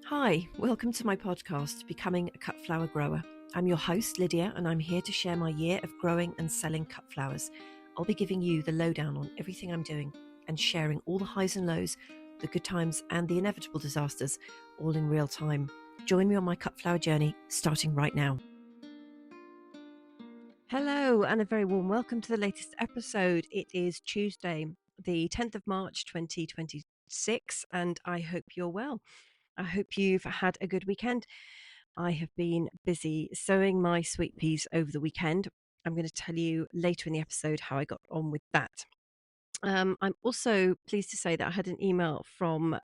Hi, welcome to my podcast, Becoming a Cut Flower Grower. I'm your host, Lydia, and I'm here to share my year of growing and selling cut flowers. I'll be giving you the lowdown on everything I'm doing and sharing all the highs and lows, the good times and the inevitable disasters, all in real time. Join me on my cut flower journey, starting right now. Hello, and a very warm welcome to the latest episode. It is Tuesday, the 10th of March, 2026, and I hope you're well. I hope you've had a good weekend. I have been busy sowing my sweet peas over the weekend. I'm going to tell you later in the episode how I got on with that. I'm also pleased to say that I had an email from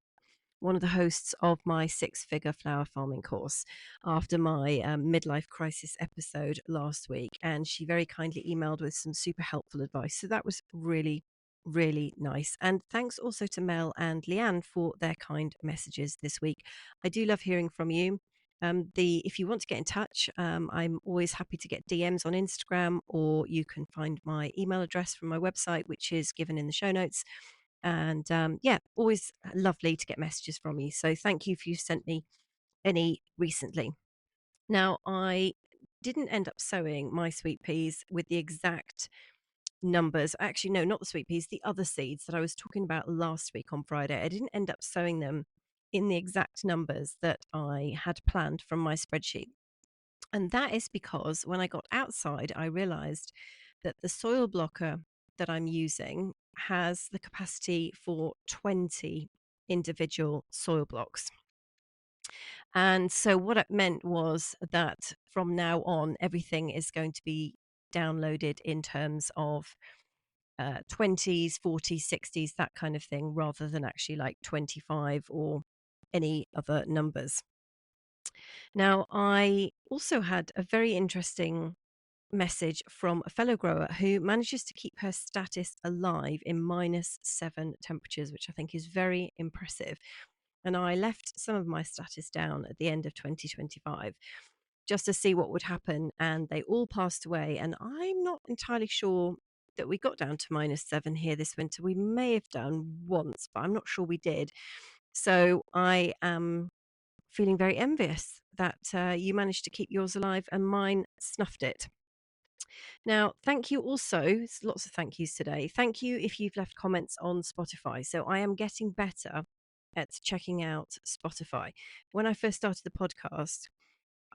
one of the hosts of my six-figure flower farming course after my midlife crisis episode last week, and she very kindly emailed with some super helpful advice. So that was really, really nice. And thanks also to Mel and Leanne for their kind messages this week. I do love hearing from you. If you want to get in touch, I'm always happy to get DMs on Instagram, or you can find my email address from my website, which is given in the show notes. And yeah, always lovely to get messages from you. So thank you if you've sent me any recently. Now, I didn't end up sowing my sweet peas with the exact numbers. Actually, no, not the sweet peas, the other seeds that I was talking about last week on Friday. I didn't end up sowing them in the exact numbers that I had planned from my spreadsheet. And that is because when I got outside, I realized that the soil blocker that I'm using has the capacity for 20 individual soil blocks. And so what it meant was that from now on, everything is going to be downloaded in terms of 20s, 40s, 60s, that kind of thing, rather than actually like 25 or any other numbers. Now, I also had a very interesting message from a fellow grower who manages to keep her status alive in -7 temperatures, which I think is very impressive. And I left some of my status down at the end of 2025 just to see what would happen. And they all passed away. And I'm not entirely sure that we got down to -7 here this winter. We may have done once, but I'm not sure we did. So I am feeling very envious that you managed to keep yours alive and mine snuffed it. Now, thank you also. It's lots of thank yous today. Thank you if you've left comments on Spotify. So I am getting better at checking out Spotify. When I first started the podcast,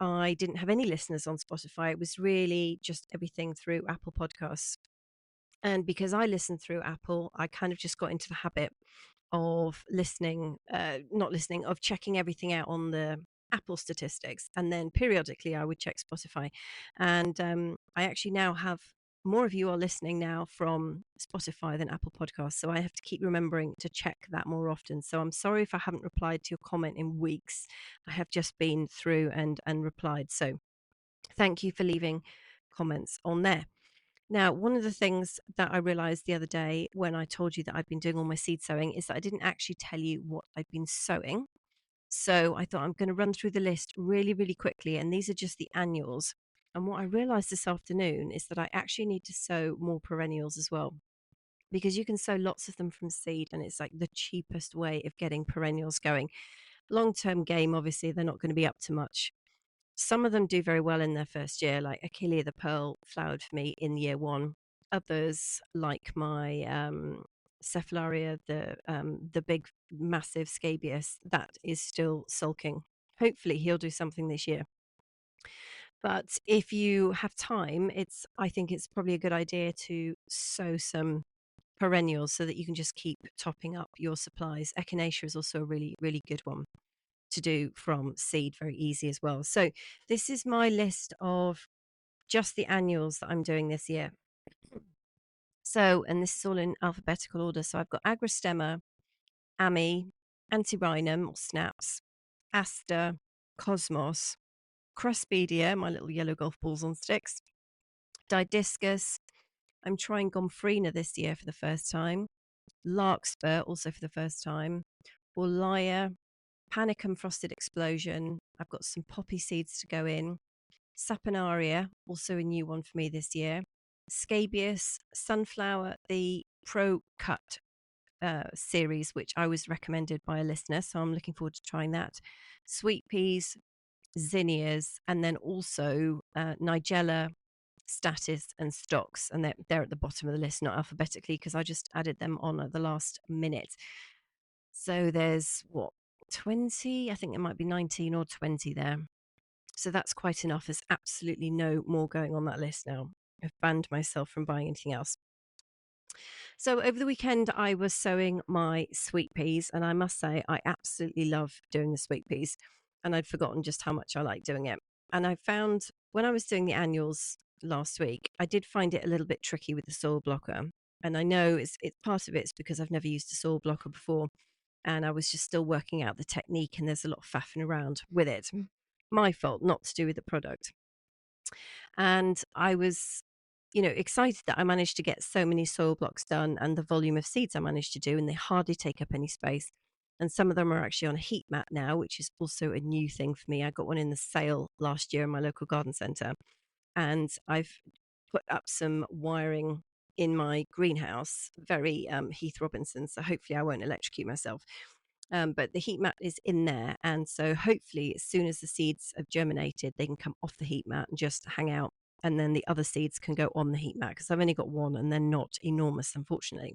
I didn't have any listeners on Spotify. It was really just everything through Apple Podcasts. And because I listen through Apple, I kind of just got into the habit of not listening, of checking everything out on the Apple statistics. And then periodically I would check Spotify. And I actually now have more of you are listening now from Spotify than Apple Podcasts. So I have to keep remembering to check that more often. So I'm sorry if I haven't replied to your comment in weeks. I have just been through and replied. So thank you for leaving comments on there. Now, one of the things that I realized the other day when I told you that I'd been doing all my seed sowing is that I didn't actually tell you what I'd been sowing. So I thought I'm going to run through the list really, really quickly. And these are just the annuals. And what I realized this afternoon is that I actually need to sow more perennials as well, because you can sow lots of them from seed and it's like the cheapest way of getting perennials going. Long term game, obviously, they're not going to be up to much. Some of them do very well in their first year, like Achillea the Pearl flowered for me in year one. Others, like my Cephalaria, the big, massive scabious, that is still sulking. Hopefully, he'll do something this year. But if you have time, I think it's probably a good idea to sow some perennials so that you can just keep topping up your supplies. Echinacea is also a really, really good one to do from seed, very easy as well. So this is my list of just the annuals that I'm doing this year. So, and this is all in alphabetical order. So I've got Agrostemma, Ami, Antirrhinum or Snaps, Aster, Cosmos, Cruspedia, my little yellow golf balls on sticks, Didiscus. I'm trying Gomphrena this year for the first time. Larkspur also for the first time. Orlia, Panicum Frosted Explosion. I've got some poppy seeds to go in. Saponaria, also a new one for me this year. Scabious, Sunflower, the Pro Cut series, which I was recommended by a listener. So I'm looking forward to trying that. Sweet peas, zinnias, and then also Nigella, status, and stocks. And they're at the bottom of the list, not alphabetically, because I just added them on at the last minute. So there's what, 20? I think there might be 19 or 20 there. So that's quite enough. There's absolutely no more going on that list now. I've banned myself from buying anything else. So over the weekend, I was sowing my sweet peas, and I must say, I absolutely love doing the sweet peas. And I'd forgotten just how much I like doing it. And I found when I was doing the annuals last week, I did find it a little bit tricky with the soil blocker. And I know it's part of it's because I've never used a soil blocker before, and I was just still working out the technique, and there's a lot of faffing around with it. My fault, not to do with the product. And I was, excited that I managed to get so many soil blocks done and the volume of seeds I managed to do, and they hardly take up any space. And some of them are actually on a heat mat now, which is also a new thing for me. I got one in the sale last year in my local garden centre, and I've put up some wiring in my greenhouse, very Heath Robinson. So hopefully I won't electrocute myself. But the heat mat is in there. And so hopefully, as soon as the seeds have germinated, they can come off the heat mat and just hang out. And then the other seeds can go on the heat mat, because I've only got one and they're not enormous, unfortunately.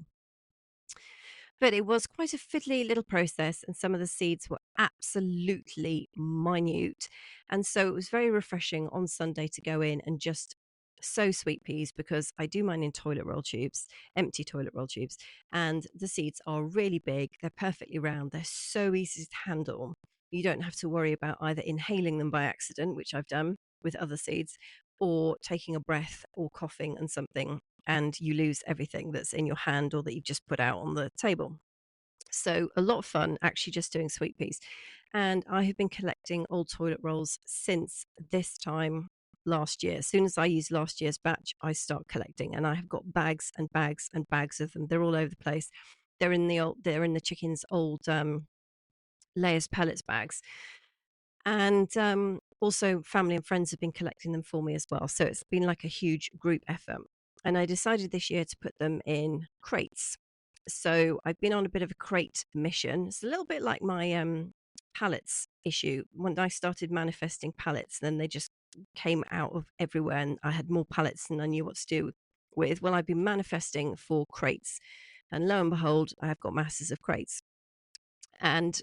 But it was quite a fiddly little process, and some of the seeds were absolutely minute. And so it was very refreshing on Sunday to go in and just sow sweet peas, because I do mine in toilet roll tubes, empty toilet roll tubes, and the seeds are really big. They're perfectly round. They're so easy to handle. You don't have to worry about either inhaling them by accident, which I've done with other seeds, or taking a breath or coughing and something, and you lose everything that's in your hand or that you've just put out on the table. So a lot of fun actually just doing sweet peas. And I have been collecting old toilet rolls since this time last year. As soon as I use last year's batch, I start collecting, and I have got bags and bags and bags of them. They're all over the place. They're in the chickens' old layers pellets bags. And also, family and friends have been collecting them for me as well. So it's been like a huge group effort. And I decided this year to put them in crates. So I've been on a bit of a crate mission. It's a little bit like my pallets issue. When I started manifesting pallets, then they just came out of everywhere, and I had more pallets than I knew what to do with. Well, I've been manifesting for crates. And lo and behold, I have got masses of crates. And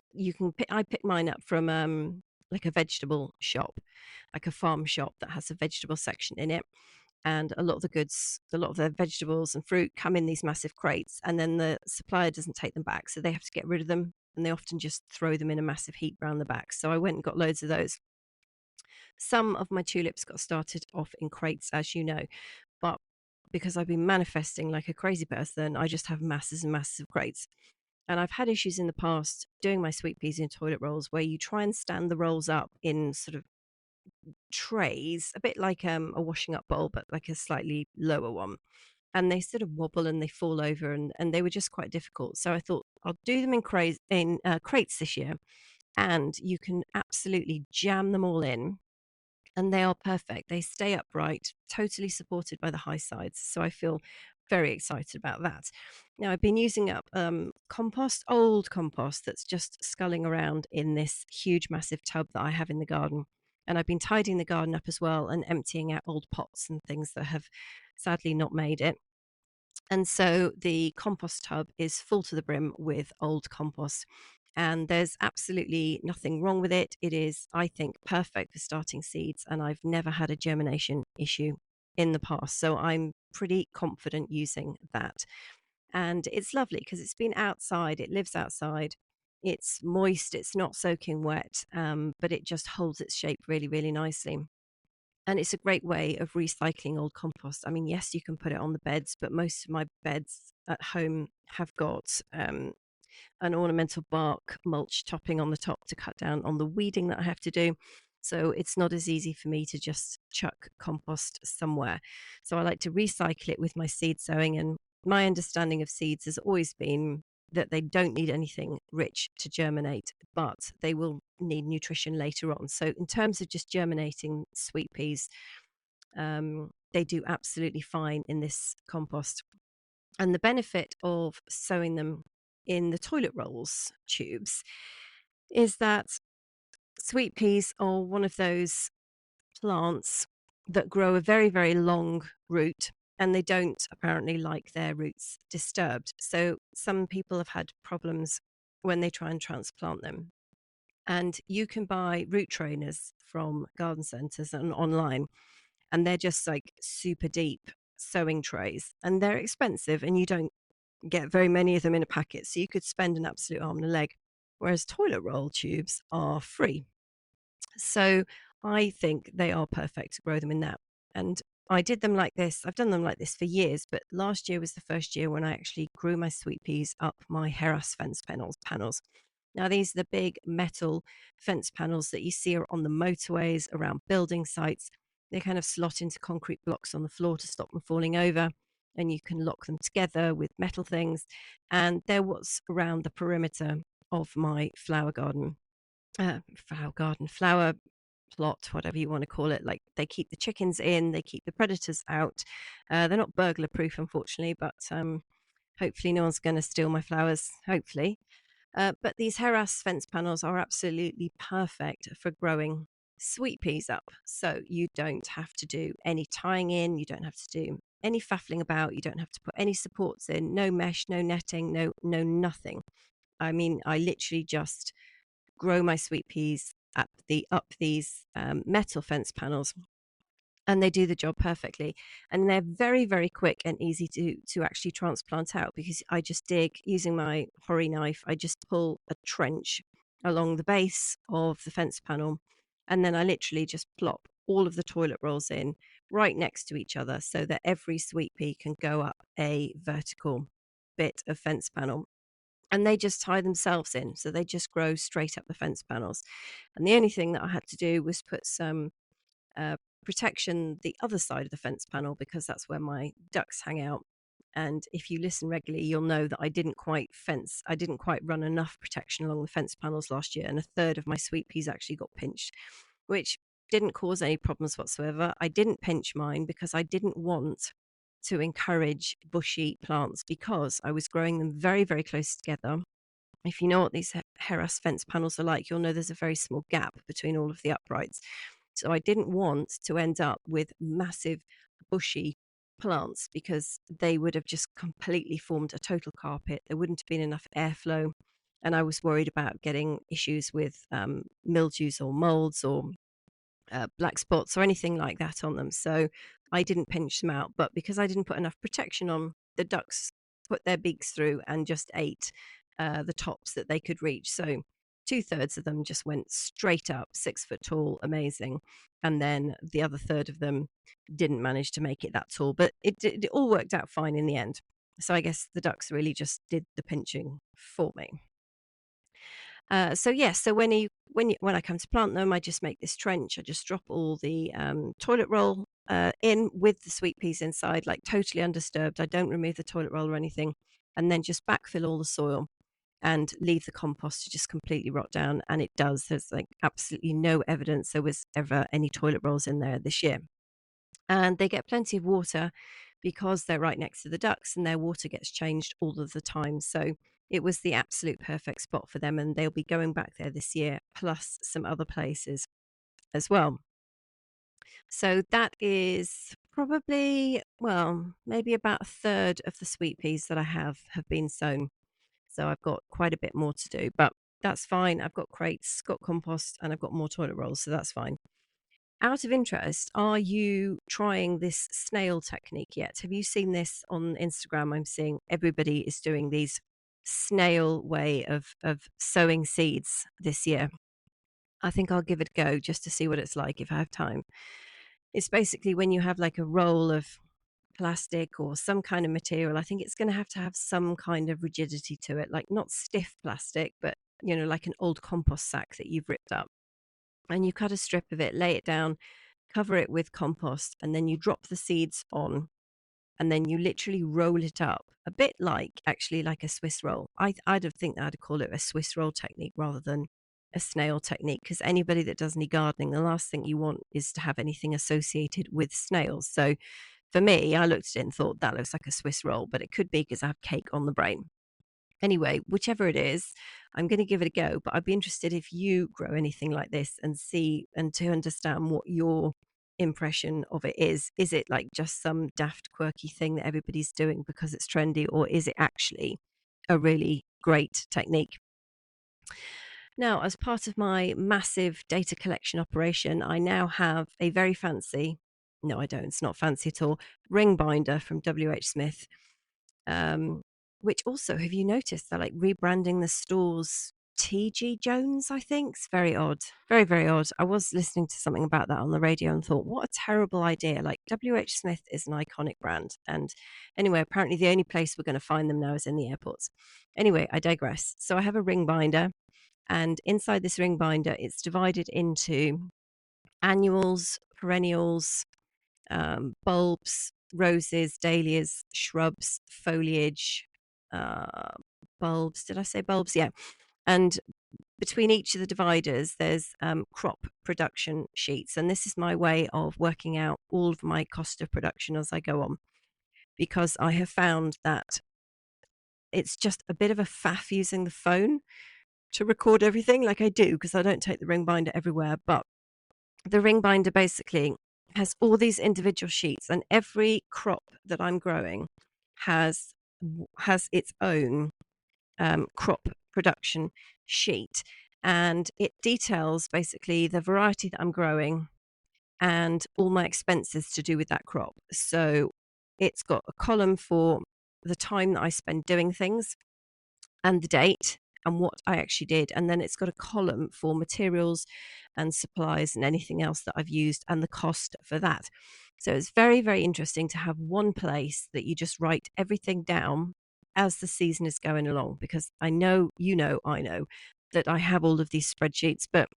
I pick mine up from like a vegetable shop, like a farm shop that has a vegetable section in it. And a lot of the vegetables and fruit come in these massive crates, and then the supplier doesn't take them back, so they have to get rid of them, and they often just throw them in a massive heap round the back. So I went and got loads of those. Some of my tulips got started off in crates, as you know, but because I've been manifesting like a crazy person, I just have masses and masses of crates. And I've had issues in the past doing my sweet peas in toilet rolls, where you try and stand the rolls up in sort of trays, a bit like a washing up bowl, but like a slightly lower one. And they sort of wobble and they fall over, and they were just quite difficult. So I thought I'll do them in crates this year, and you can absolutely jam them all in, and they are perfect. They stay upright, totally supported by the high sides. So I feel very excited about that. Now, I've been using up compost, old compost that's just sculling around in this huge, massive tub that I have in the garden. And I've been tidying the garden up as well and emptying out old pots and things that have sadly not made it. And so the compost tub is full to the brim with old compost. And there's absolutely nothing wrong with it. It is, I think, perfect for starting seeds. And I've never had a germination issue in the past. So I'm pretty confident using that. And it's lovely because it's been outside, it lives outside. It's moist, it's not soaking wet, but it just holds its shape really, really nicely. And it's a great way of recycling old compost. I mean, yes, you can put it on the beds, but most of my beds at home have got an ornamental bark mulch topping on the top to cut down on the weeding that I have to do. So it's not as easy for me to just chuck compost somewhere. So I like to recycle it with my seed sowing. And my understanding of seeds has always been that they don't need anything rich to germinate, but they will need nutrition later on. So in terms of just germinating sweet peas, they do absolutely fine in this compost. And the benefit of sowing them in the toilet rolls tubes is that sweet peas are one of those plants that grow a very, very long root, and they don't apparently like their roots disturbed. So some people have had problems when they try and transplant them. And you can buy root trainers from garden centers and online, and they're just like super deep sowing trays, and they're expensive, and you don't get very many of them in a packet. So you could spend an absolute arm and a leg. Whereas toilet roll tubes are free. So I think they are perfect to grow them in that. And I did them like this. I've done them like this for years, but last year was the first year when I actually grew my sweet peas up my Heras fence panels. Now, these are the big metal fence panels that you see on the motorways around building sites. They kind of slot into concrete blocks on the floor to stop them falling over, and you can lock them together with metal things. And they're what's around the perimeter of my flower plot, whatever you want to call it. Like, they keep the chickens in, they keep the predators out. They're not burglar proof, unfortunately, but hopefully no one's going to steal my flowers. Hopefully. But these Heras fence panels are absolutely perfect for growing sweet peas up. So you don't have to do any tying in, you don't have to do any faffling about, you don't have to put any supports in, no mesh, no netting, no nothing. I mean, I literally just grow my sweet peas up these metal fence panels, and they do the job perfectly. And they're very, very quick and easy to actually transplant out, because I just dig using my hori knife. I just pull a trench along the base of the fence panel, and then I literally just plop all of the toilet rolls in right next to each other, so that every sweet pea can go up a vertical bit of fence panel, and they just tie themselves in. So they just grow straight up the fence panels. And the only thing that I had to do was put some uh, protection the other side of the fence panel, because that's where my ducks hang out. And if you listen regularly, you'll know that I didn't quite run enough protection along the fence panels last year, and a third of my sweet peas actually got pinched, which didn't cause any problems whatsoever. I didn't pinch mine because I didn't want to encourage bushy plants, because I was growing them very, very close together. If you know what these Heras fence panels are like, you'll know there's a very small gap between all of the uprights. So I didn't want to end up with massive bushy plants, because they would have just completely formed a total carpet. There wouldn't have been enough airflow. And I was worried about getting issues with mildews or molds or black spots or anything like that on them. So I didn't pinch them out. But because I didn't put enough protection on, the ducks put their beaks through and just ate the tops that they could reach. So two-thirds of them just went straight up, 6 foot tall, amazing. And then the other third of them didn't manage to make it that tall. But it all worked out fine in the end. So I guess the ducks really just did the pinching for me. So yes, so when I come to plant them, I just make this trench. I just drop all the toilet roll in with the sweet peas inside, like totally undisturbed. I don't remove the toilet roll or anything, and then just backfill all the soil and leave the compost to just completely rot down. And it does. There's like absolutely no evidence there was ever any toilet rolls in there this year, and they get plenty of water because they're right next to the ducks, and their water gets changed all of the time. So it was the absolute perfect spot for them, and they'll be going back there this year, plus some other places as well. So that is probably, well, maybe about a third of the sweet peas that I have been sown. So I've got quite a bit more to do, but that's fine. I've got crates, got compost, and I've got more toilet rolls, so that's fine. Out of interest, are you trying this snail technique yet? Have you seen this on Instagram? I'm seeing everybody is doing these snail way of sowing seeds this year. I think I'll give it a go just to see what it's like if I have time. It's basically when you have like a roll of plastic or some kind of material. I think it's going to have some kind of rigidity to it, like not stiff plastic, but like an old compost sack that you've ripped up. And you cut a strip of it, lay it down, cover it with compost, and then you drop the seeds on, and then you literally roll it up a bit like, actually, like a Swiss roll. I'd have think I'd call it a Swiss roll technique rather than a snail technique, because anybody that does any gardening, the last thing you want is to have anything associated with snails. So for me, I looked at it and thought that looks like a Swiss roll, but it could be because I have cake on the brain. Anyway, whichever it is, I'm going to give it a go. But I'd be interested if you grow anything like this and see and to understand what your impression of it is. Is it like just some daft, quirky thing that everybody's doing because it's trendy, or is it actually a really great technique? Now, as part of my massive data collection operation, I now have a very fancy, no, I don't, it's not fancy at all, ring binder from WH Smith. Um, which also, have you noticed they're like rebranding the stores TG Jones, I think? It's very odd. Very, very odd. I was listening to something about that on the radio and thought, what a terrible idea. Like WH Smith is an iconic brand. And anyway, apparently the only place we're going to find them now is in the airports. Anyway, I digress. So I have a ring binder, and inside this ring binder, it's divided into annuals, perennials, bulbs, roses, dahlias, shrubs, foliage, uh, bulbs. Did I say bulbs? Yeah. And between each of the dividers, there's crop production sheets. And this is my way of working out all of my cost of production as I go on, because I have found that it's just a bit of a faff using the phone to record everything like I do, because I don't take the ring binder everywhere. But the ring binder basically has all these individual sheets, and every crop that I'm growing has has its own crop production sheet, and it details basically the variety that I'm growing and all my expenses to do with that crop. So it's got a column for the time that I spend doing things and the date and what I actually did. And then it's got a column for materials and supplies and anything else that I've used and the cost for that. So it's very, very interesting to have one place that you just write everything down as the season is going along, because I know, I know that I have all of these spreadsheets, but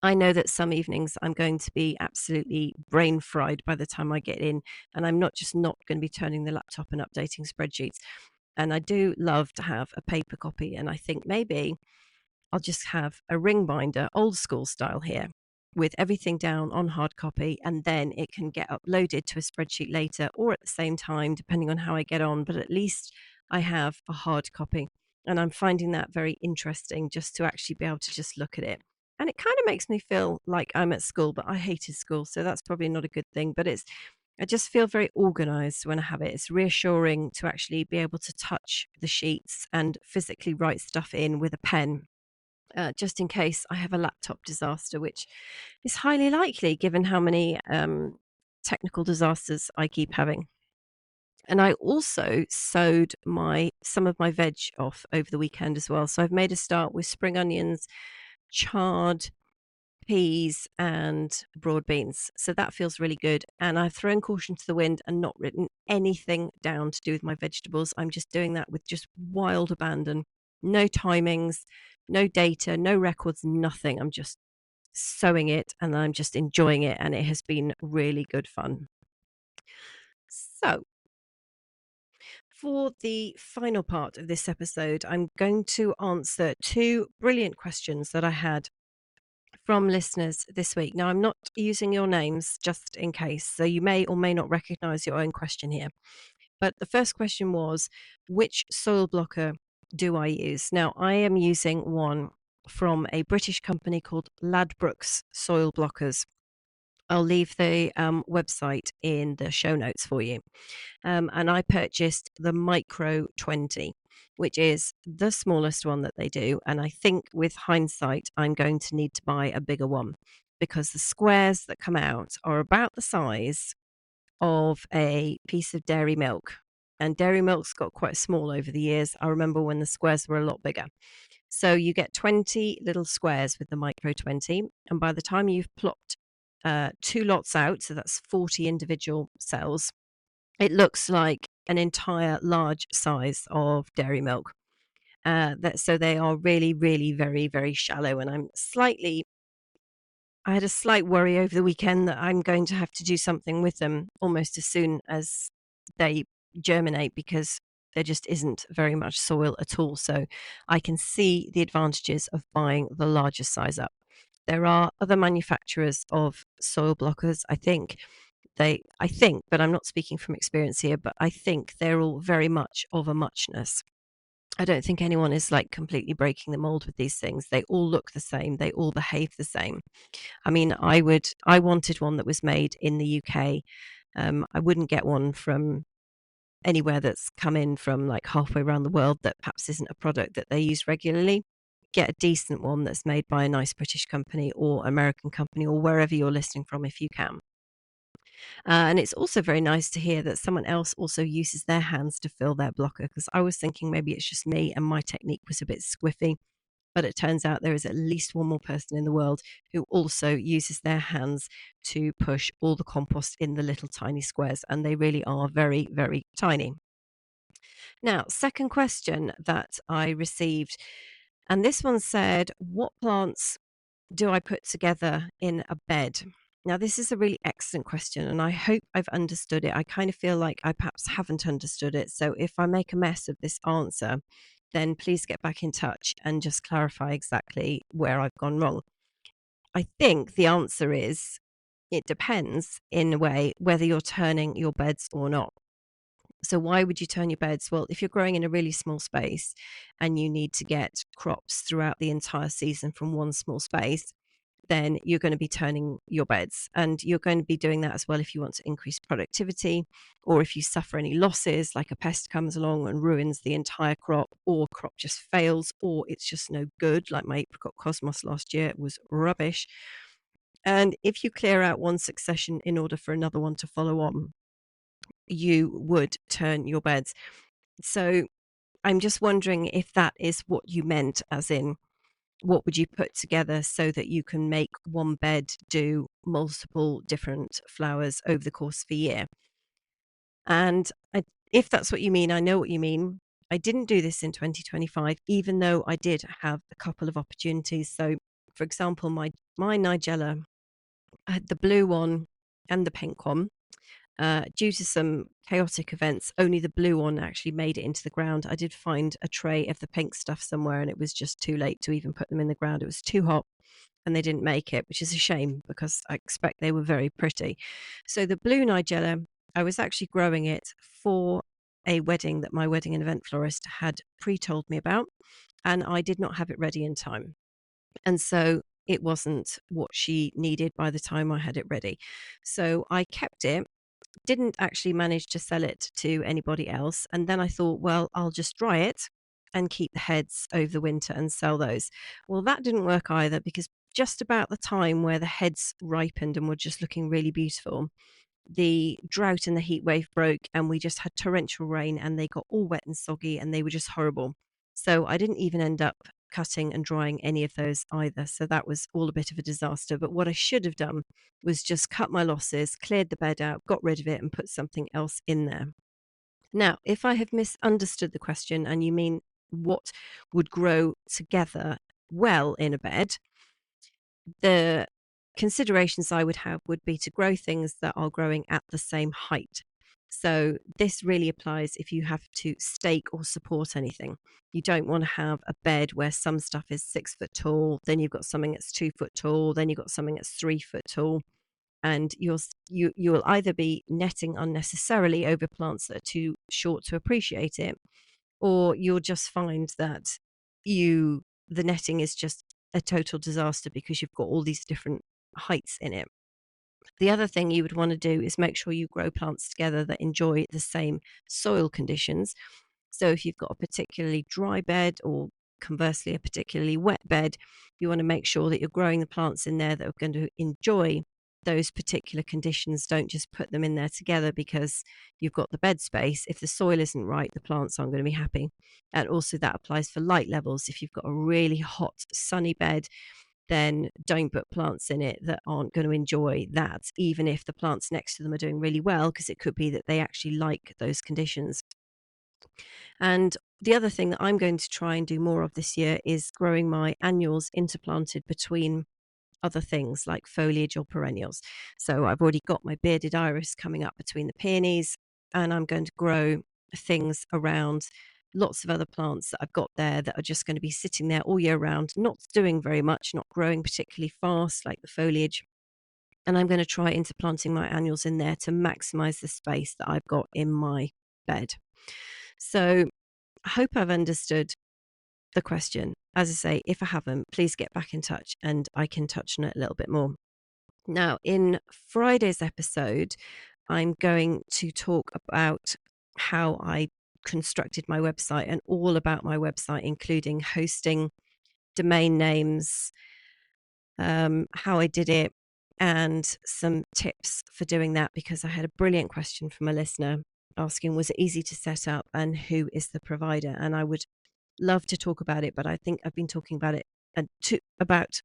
I know that some evenings I'm going to be absolutely brain fried by the time I get in, and I'm not just not going to be turning the laptop and updating spreadsheets. And I do love to have a paper copy. And I think maybe I'll just have a ring binder, old school style here, with everything down on hard copy. And then it can get uploaded to a spreadsheet later or at the same time, depending on how I get on. But at least I have a hard copy. And I'm finding that very interesting, just to actually be able to just look at it. And it kind of makes me feel like I'm at school, but I hated school. So that's probably not a good thing. But I just feel very organized when I have it. It's reassuring to actually be able to touch the sheets and physically write stuff in with a pen, just in case I have a laptop disaster, which is highly likely given how many technical disasters I keep having. And I also sowed some of my veg off over the weekend as well. So I've made a start with spring onions, chard, peas and broad beans. So that feels really good. And I've thrown caution to the wind and not written anything down to do with my vegetables. I'm just doing that with just wild abandon. No timings, no data, no records, nothing. I'm just sowing it and I'm just enjoying it. And it has been really good fun. So, for the final part of this episode, I'm going to answer two brilliant questions that I had from listeners this week. Now, I'm not using your names just in case, so you may or may not recognize your own question here. But the first question was, which soil blocker do I use? Now, I am using one from a British company called Ladbrokes Soil Blockers. I'll leave the website in the show notes for you. And I purchased the Micro 20, which is the smallest one that they do. And I think with hindsight, I'm going to need to buy a bigger one, because the squares that come out are about the size of a piece of dairy milk. And dairy milk's got quite small over the years. I remember when the squares were a lot bigger. So you get 20 little squares with the Micro 20. And by the time you've plopped two lots out, so that's 40 individual cells, it looks like an entire large size of dairy milk. So they are really, really very, very shallow. And I had a slight worry over the weekend that I'm going to have to do something with them almost as soon as they germinate, because there just isn't very much soil at all. So I can see the advantages of buying the larger size up. There are other manufacturers of soil blockers. I think, but I'm not speaking from experience here, but I think they're all very much of a muchness. I don't think anyone is like completely breaking the mold with these things. They all look the same. They all behave the same. I mean, I wanted one that was made in the UK. I wouldn't get one from anywhere that's come in from like halfway around the world that perhaps isn't a product that they use regularly. Get a decent one that's made by a nice British company or American company or wherever you're listening from if you can. And it's also very nice to hear that someone else also uses their hands to fill their blocker, because I was thinking maybe it's just me and my technique was a bit squiffy. But it turns out there is at least one more person in the world who also uses their hands to push all the compost in the little tiny squares. And they really are very, very tiny. Now, second question that I received, and this one said, what plants do I put together in a bed? Now, this is a really excellent question, and I hope I've understood it. I kind of feel like I perhaps haven't understood it. So if I make a mess of this answer, then please get back in touch and just clarify exactly where I've gone wrong. I think the answer is it depends in a way whether you're turning your beds or not. So why would you turn your beds? Well, if you're growing in a really small space and you need to get crops throughout the entire season from one small space, then you're going to be turning your beds. And you're going to be doing that as well if you want to increase productivity, or if you suffer any losses, like a pest comes along and ruins the entire crop, or crop just fails, or it's just no good, like my apricot cosmos last year, it was rubbish. And if you clear out one succession in order for another one to follow on, you would turn your beds. So I'm just wondering if that is what you meant, as in, what would you put together so that you can make one bed do multiple different flowers over the course of a year? And if that's what you mean, I know what you mean. I didn't do this in 2025, even though I did have a couple of opportunities. So, for example, my Nigella, I had the blue one and the pink one. Due to some chaotic events, only the blue one actually made it into the ground. I did find a tray of the pink stuff somewhere, and it was just too late to even put them in the ground. It was too hot, and they didn't make it, which is a shame because I expect they were very pretty. So the blue Nigella, I was actually growing it for a wedding that my wedding and event florist had pre-told me about, and I did not have it ready in time. And so it wasn't what she needed by the time I had it ready. So I kept it, didn't actually manage to sell it to anybody else. And then I thought, well, I'll just dry it and keep the heads over the winter and sell those. Well, that didn't work either, because just about the time where the heads ripened and were just looking really beautiful, the drought and the heat wave broke, and we just had torrential rain, and they got all wet and soggy, and they were just horrible. So I didn't even end up cutting and drying any of those either. So that was all a bit of a disaster. But what I should have done was just cut my losses, cleared the bed out, got rid of it, and put something else in there. Now, if I have misunderstood the question and you mean what would grow together well in a bed, the considerations I would have would be to grow things that are growing at the same height. So this really applies if you have to stake or support anything. You don't want to have a bed where some stuff is 6 foot tall, then you've got something that's 2 foot tall, then you've got something that's 3 foot tall, and you will either be netting unnecessarily over plants that are too short to appreciate it, or you'll just find that you the netting is just a total disaster because you've got all these different heights in it. The other thing you would want to do is make sure you grow plants together that enjoy the same soil conditions. So if you've got a particularly dry bed, or conversely a particularly wet bed, you want to make sure that you're growing the plants in there that are going to enjoy those particular conditions. Don't just put them in there together because you've got the bed space. If the soil isn't right, the plants aren't going to be happy. And also that applies for light levels. If you've got a really hot, sunny bed, then don't put plants in it that aren't going to enjoy that, even if the plants next to them are doing really well, because it could be that they actually like those conditions. And the other thing that I'm going to try and do more of this year is growing my annuals interplanted between other things like foliage or perennials. So I've already got my bearded iris coming up between the peonies, and I'm going to grow things around lots of other plants that I've got there that are just going to be sitting there all year round, not doing very much, not growing particularly fast like the foliage. And I'm going to try interplanting my annuals in there to maximize the space that I've got in my bed. So I hope I've understood the question. As I say, if I haven't, please get back in touch and I can touch on it a little bit more. Now, in Friday's episode, I'm going to talk about how I constructed my website and all about my website, including hosting, domain names, how I did it, and some tips for doing that, because I had a brilliant question from a listener asking, was it easy to set up and who is the provider? And I would love to talk about it, but I think I've been talking about it and about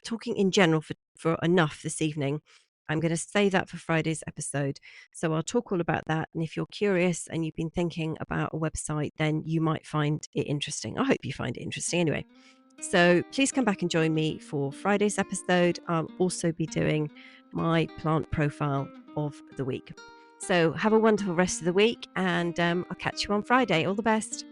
talking in general for enough this evening. I'm going to save that for Friday's episode. So I'll talk all about that. And if you're curious and you've been thinking about a website, then you might find it interesting. I hope you find it interesting anyway. So please come back and join me for Friday's episode. I'll also be doing my plant profile of the week. So have a wonderful rest of the week, and I'll catch you on Friday. All the best.